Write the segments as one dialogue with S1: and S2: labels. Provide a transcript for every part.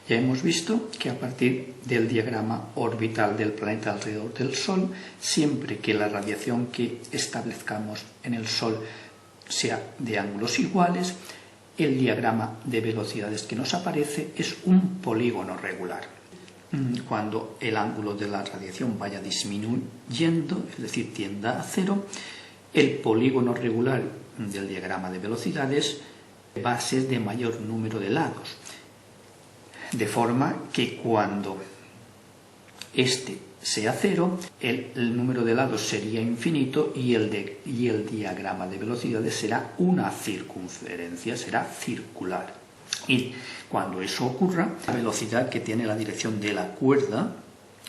S1: Ya hemos visto que a partir del diagrama orbital del planeta alrededor del Sol, siempre que la radiación que establezcamos en el Sol sea de ángulos iguales, el diagrama de velocidades que nos aparece es un polígono regular. Cuando el ángulo de la radiación vaya disminuyendo, es decir, tienda a cero, el polígono regular del diagrama de velocidades va a ser de mayor número de lados. De forma que cuando este sea cero, el número de lados sería infinito y el diagrama de velocidades será una circunferencia, será circular. Y cuando eso ocurra, la velocidad que tiene la dirección de la cuerda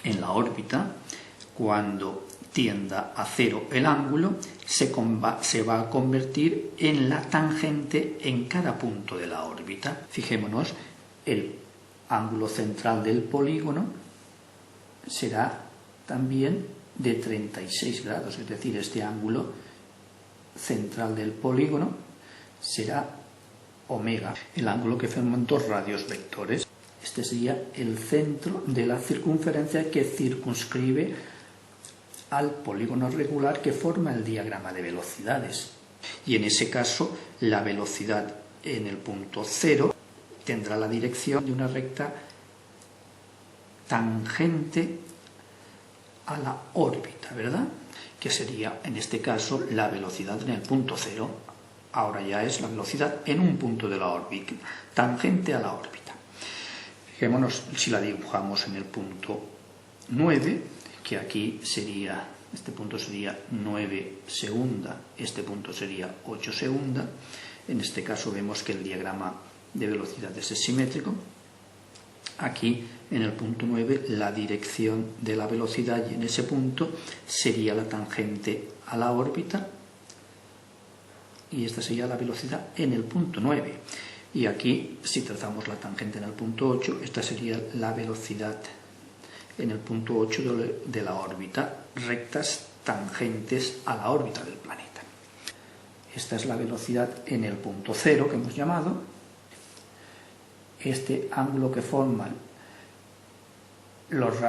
S1: en la órbita, cuando tienda a cero el ángulo, se va a convertir en la tangente en cada punto de la órbita. Fijémonos, el ángulo central del polígono será también de 36 grados, es decir, este ángulo central del polígono será omega, el ángulo que forman dos radios vectores. Este sería el centro de la circunferencia que circunscribe al polígono regular que forma el diagrama de velocidades. Y en ese caso, la velocidad en el punto cero tendrá la dirección de una recta tangente a la órbita, ¿verdad? Que sería, en este caso, la velocidad en el punto cero. Ahora ya es la velocidad en un punto de la órbita, tangente a la órbita. Fijémonos si la dibujamos en el punto 9, que aquí sería, este punto sería 9 segunda, este punto sería 8 segunda. En este caso vemos que el diagrama de velocidades es simétrico. Aquí en el punto 9 la dirección de la velocidad y en ese punto sería la tangente a la órbita y esta sería la velocidad en el punto 9. Y aquí, si trazamos la tangente en el punto 8, esta sería la velocidad en el punto 8 de la órbita, rectas tangentes a la órbita del planeta. Esta es la velocidad en el punto 0 que hemos llamado. Este ángulo que forman los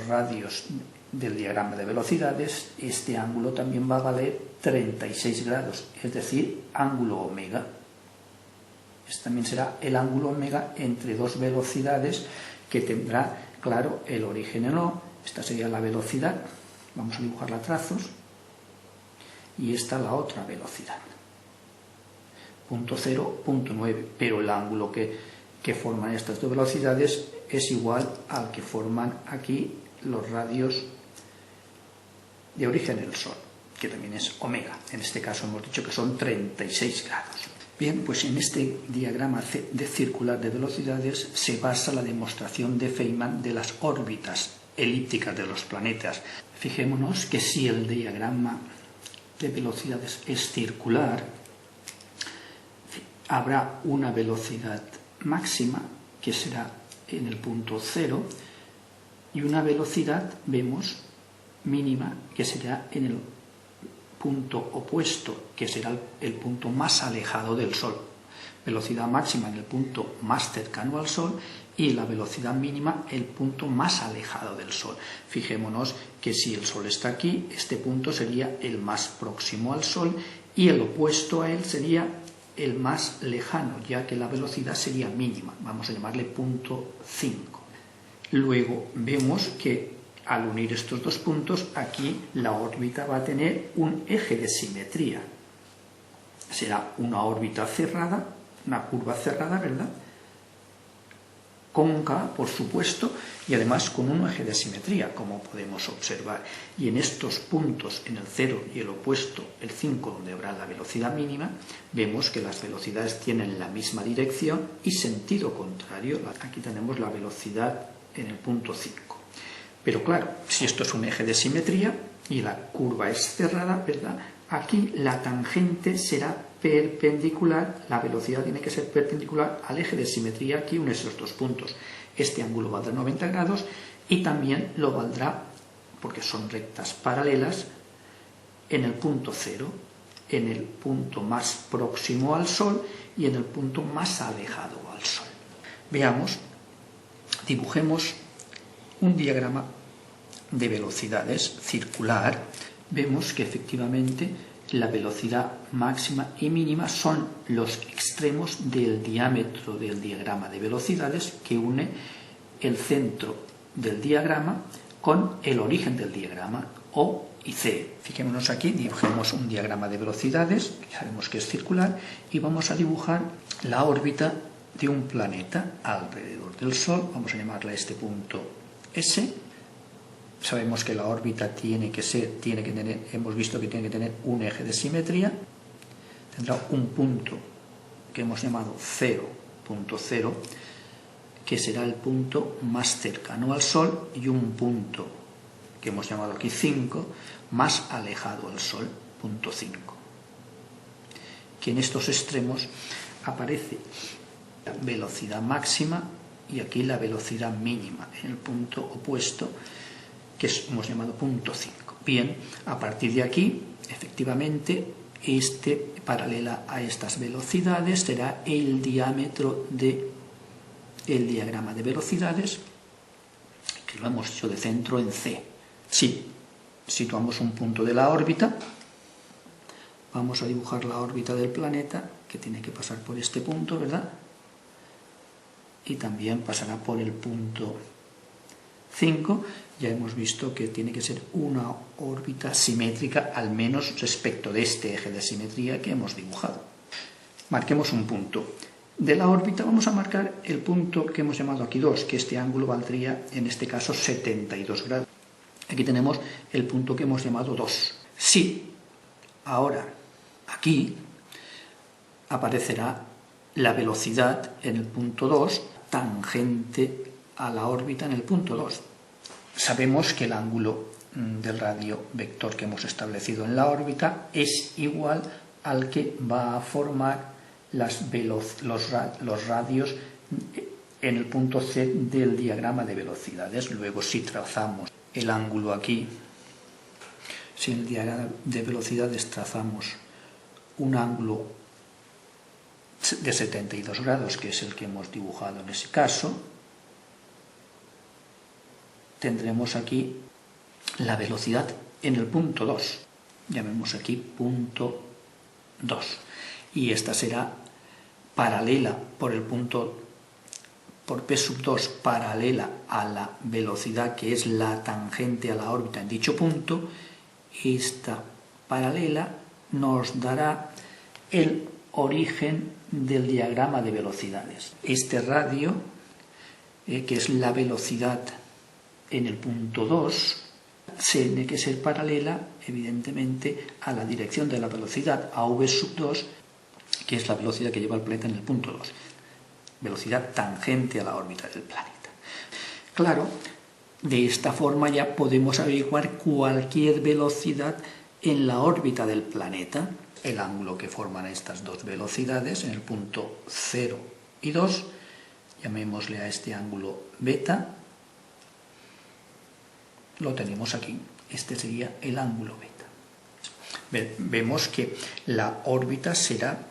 S1: radios del diagrama de velocidades, este ángulo también va a valer 36 grados, es decir, ángulo omega. Este también será el ángulo omega entre dos velocidades que tendrá, claro, el origen en O. Esta sería la velocidad, vamos a dibujarla a trazos, y esta la otra velocidad. Punto 0, punto 9, pero el ángulo que forman estas dos velocidades es igual al que forman aquí los radios de origen del Sol, que también es omega. En este caso hemos dicho que son 36 grados. Bien, pues en este diagrama de circular de velocidades se basa la demostración de Feynman de las órbitas elípticas de los planetas. Fijémonos que si el diagrama de velocidades es circular, habrá una velocidad máxima que será en el punto 0 y una velocidad, vemos, mínima que será en el punto opuesto, que será el punto más alejado del Sol. Velocidad máxima en el punto más cercano al Sol y la velocidad mínima el punto más alejado del Sol. Fijémonos que si el Sol está aquí, este punto sería el más próximo al Sol y el opuesto a él sería el más lejano, ya que la velocidad sería mínima. Vamos a llamarle punto 5. Luego vemos que al unir estos dos puntos, aquí la órbita va a tener un eje de simetría. Será una órbita cerrada, una curva cerrada, ¿verdad? Cóncava, por supuesto, y además con un eje de simetría, como podemos observar. Y en estos puntos, en el 0 y el opuesto, el 5, donde habrá la velocidad mínima, vemos que las velocidades tienen la misma dirección y sentido contrario. Aquí tenemos la velocidad en el punto 5. Pero claro, si esto es un eje de simetría y la curva es cerrada, ¿verdad? Aquí la tangente será perpendicular, la velocidad tiene que ser perpendicular al eje de simetría que une esos dos puntos. Este ángulo valdrá 90 grados y también lo valdrá, porque son rectas paralelas, en el punto 0, en el punto más próximo al Sol y en el punto más alejado al Sol. Veamos dibujemos un diagrama de velocidades circular. Vemos que efectivamente la velocidad máxima y mínima son los extremos del diámetro del diagrama de velocidades que une el centro del diagrama con el origen del diagrama, O y C. Fijémonos aquí, dibujemos un diagrama de velocidades, que sabemos que es circular, y vamos a dibujar la órbita de un planeta alrededor del Sol. Vamos a llamarle a este punto S. Sabemos que la órbita hemos visto que tiene que tener un eje de simetría. Tendrá un punto que hemos llamado 0, punto 0, que será el punto más cercano al Sol, y un punto que hemos llamado aquí 5, más alejado al Sol, punto 5. Que en estos extremos aparece la velocidad máxima y aquí la velocidad mínima, en el punto opuesto, que hemos llamado punto 5. Bien, a partir de aquí, efectivamente, paralela a estas velocidades será el diámetro del diagrama de velocidades, que lo hemos hecho de centro en C. Si situamos un punto de la órbita, vamos a dibujar la órbita del planeta, que tiene que pasar por este punto, ¿verdad? Y también pasará por el punto 5. Ya hemos visto que tiene que ser una órbita simétrica, al menos respecto de este eje de simetría que hemos dibujado. Marquemos un punto. De la órbita vamos a marcar el punto que hemos llamado aquí 2, que este ángulo valdría, en este caso, 72 grados. Aquí tenemos el punto que hemos llamado 2. Sí, ahora aquí aparecerá la velocidad en el punto 2 tangente a la órbita en el punto 2. Sabemos que el ángulo del radio vector que hemos establecido en la órbita es igual al que va a formar los radios en el punto C del diagrama de velocidades. Luego, si trazamos el ángulo aquí, si en el diagrama de velocidades trazamos un ángulo de 72 grados, que es el que hemos dibujado en ese caso, tendremos aquí la velocidad en el punto 2. Llamemos aquí punto 2. Y esta será paralela por P sub 2, paralela a la velocidad que es la tangente a la órbita en dicho punto. Esta paralela nos dará el origen del diagrama de velocidades. Este radio, que es la velocidad en el punto 2, tiene que ser paralela, evidentemente, a la dirección de la velocidad, a v sub 2, que es la velocidad que lleva el planeta en el punto 2. Velocidad tangente a la órbita del planeta. Claro, de esta forma ya podemos averiguar cualquier velocidad en la órbita del planeta. El ángulo que forman estas dos velocidades en el punto 0 y 2, llamémosle a este ángulo beta, lo tenemos aquí. Este sería el ángulo beta. Vemos que la órbita será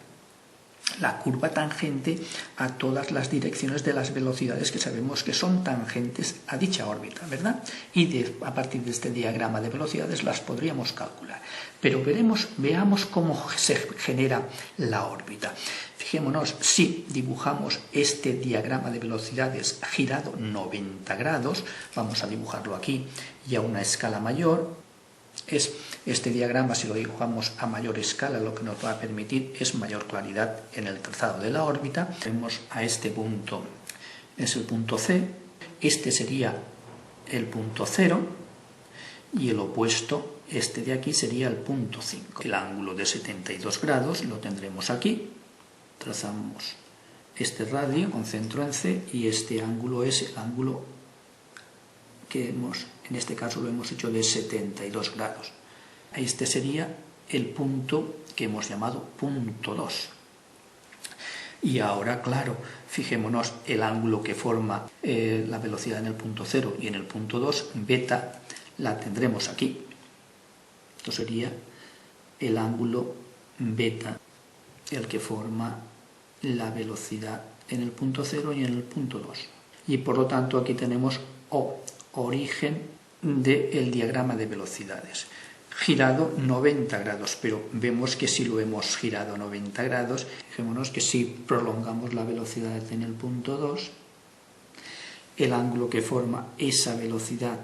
S1: la curva tangente a todas las direcciones de las velocidades que sabemos que son tangentes a dicha órbita, ¿verdad? Y a partir de este diagrama de velocidades las podríamos calcular. Pero veamos cómo se genera la órbita. Fijémonos, si dibujamos este diagrama de velocidades girado 90 grados, vamos a dibujarlo aquí y a una escala mayor. Este diagrama, si lo dibujamos a mayor escala, lo que nos va a permitir es mayor claridad en el trazado de la órbita. Vemos a este punto, es el punto C, este sería el punto 0 y el opuesto, este de aquí, sería el punto 5. El ángulo de 72 grados lo tendremos aquí, trazamos este radio con centro en C y este ángulo es el ángulo que en este caso lo hemos hecho de 72 grados. Este sería el punto que hemos llamado punto 2. Y ahora, claro, fijémonos el ángulo que forma la velocidad en el punto 0 y en el punto 2, beta, la tendremos aquí. Esto sería el ángulo beta, el que forma la velocidad en el punto 0 y en el punto 2. y por lo tanto aquí tenemos O, origen del diagrama de velocidades. Girado 90 grados, pero vemos que si lo hemos girado 90 grados, fijémonos que si prolongamos la velocidad en el punto 2, el ángulo que forma esa velocidad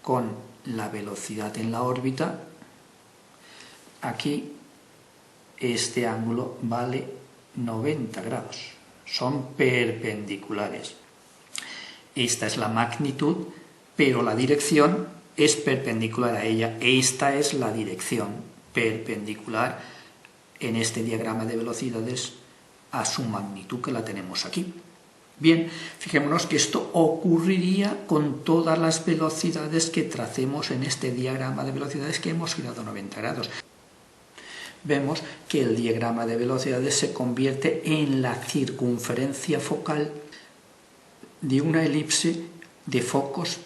S1: con la velocidad en la órbita, aquí este ángulo vale 90 grados, son perpendiculares. Esta es la magnitud, pero la dirección es perpendicular a ella. Esta es la dirección perpendicular en este diagrama de velocidades a su magnitud, que la tenemos aquí. Bien, fijémonos que esto ocurriría con todas las velocidades que tracemos en este diagrama de velocidades que hemos girado 90 grados. Vemos que el diagrama de velocidades se convierte en la circunferencia focal de una elipse de focos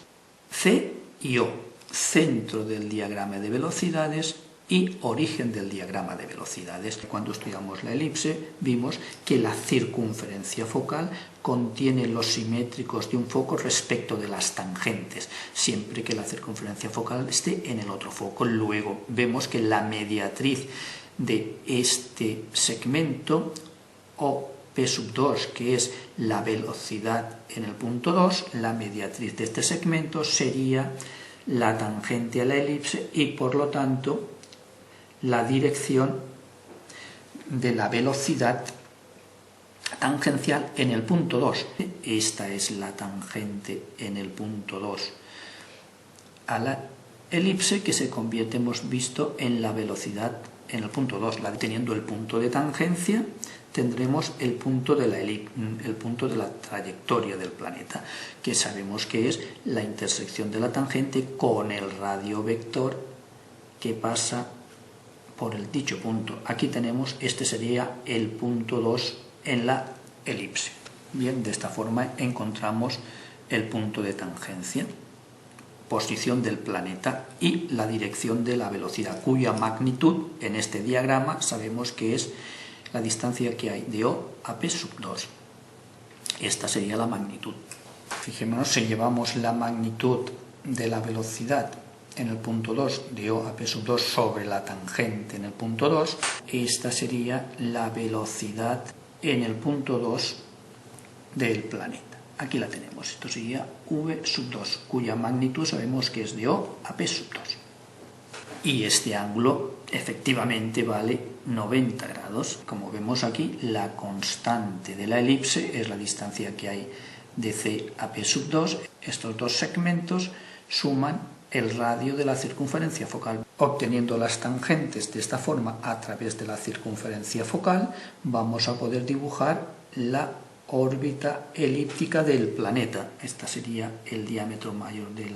S1: C y O, centro del diagrama de velocidades y origen del diagrama de velocidades. Cuando estudiamos la elipse vimos que la circunferencia focal contiene los simétricos de un foco respecto de las tangentes, siempre que la circunferencia focal esté en el otro foco. Luego vemos que la mediatriz de este segmento, o P2, que es la velocidad en el punto 2, la mediatriz de este segmento sería la tangente a la elipse y por lo tanto la dirección de la velocidad tangencial en el punto 2. Esta es la tangente en el punto 2 a la elipse, que se convierte, hemos visto, en la velocidad en el punto 2. Teniendo el punto de tangencia, tendremos el punto de la trayectoria del planeta, que sabemos que es la intersección de la tangente con el radio vector que pasa por el dicho punto. Aquí tenemos, este sería el punto 2 en la elipse. Bien, de esta forma encontramos el punto de tangencia, posición del planeta y la dirección de la velocidad, cuya magnitud en este diagrama sabemos que es la distancia que hay de O a P2. Esta sería la magnitud. Fijémonos, si llevamos la magnitud de la velocidad en el punto 2 de O a P2 sobre la tangente en el punto 2, esta sería la velocidad en el punto 2 del planeta. Aquí la tenemos, esto sería V2, cuya magnitud sabemos que es de O a P2. Y este ángulo efectivamente vale 90 grados. Como vemos aquí, la constante de la elipse es la distancia que hay de C a P2. Estos dos segmentos suman el radio de la circunferencia focal. Obteniendo las tangentes de esta forma a través de la circunferencia focal, vamos a poder dibujar la órbita elíptica del planeta. Esta sería el diámetro mayor de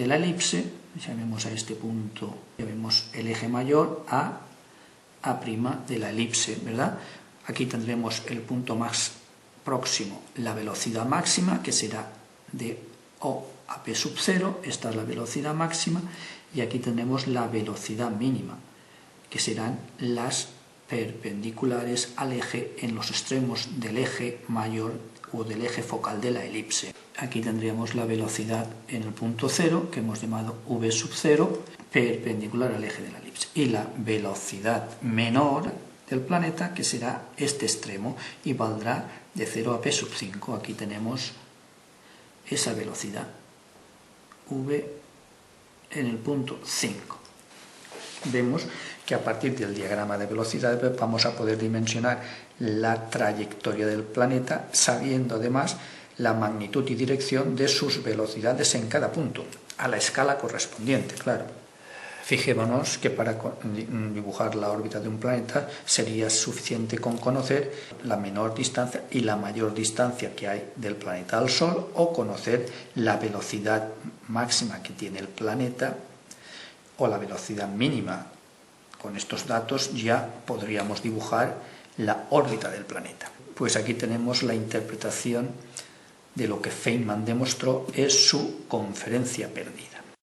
S1: la elipse. Ya vemos a este punto, ya vemos el eje mayor A' de la elipse, ¿verdad? Aquí tendremos el punto más próximo, la velocidad máxima, que será de O a P0, esta es la velocidad máxima, y aquí tenemos la velocidad mínima, que serán las perpendiculares al eje en los extremos del eje mayor o del eje focal de la elipse. Aquí tendríamos la velocidad en el punto 0, que hemos llamado V0, perpendicular al eje de la elipse, y la velocidad menor del planeta, que será este extremo, y valdrá de 0 a P5. Aquí tenemos esa velocidad, V en el punto 5. Vemos que a partir del diagrama de velocidad vamos a poder dimensionar la trayectoria del planeta, sabiendo además la magnitud y dirección de sus velocidades en cada punto, a la escala correspondiente, claro. Fijémonos que para dibujar la órbita de un planeta sería suficiente con conocer la menor distancia y la mayor distancia que hay del planeta al Sol, o conocer la velocidad máxima que tiene el planeta o la velocidad mínima. Con estos datos ya podríamos dibujar la órbita del planeta. Pues aquí tenemos la interpretación de lo que Feynman demostró es su conferencia perdida.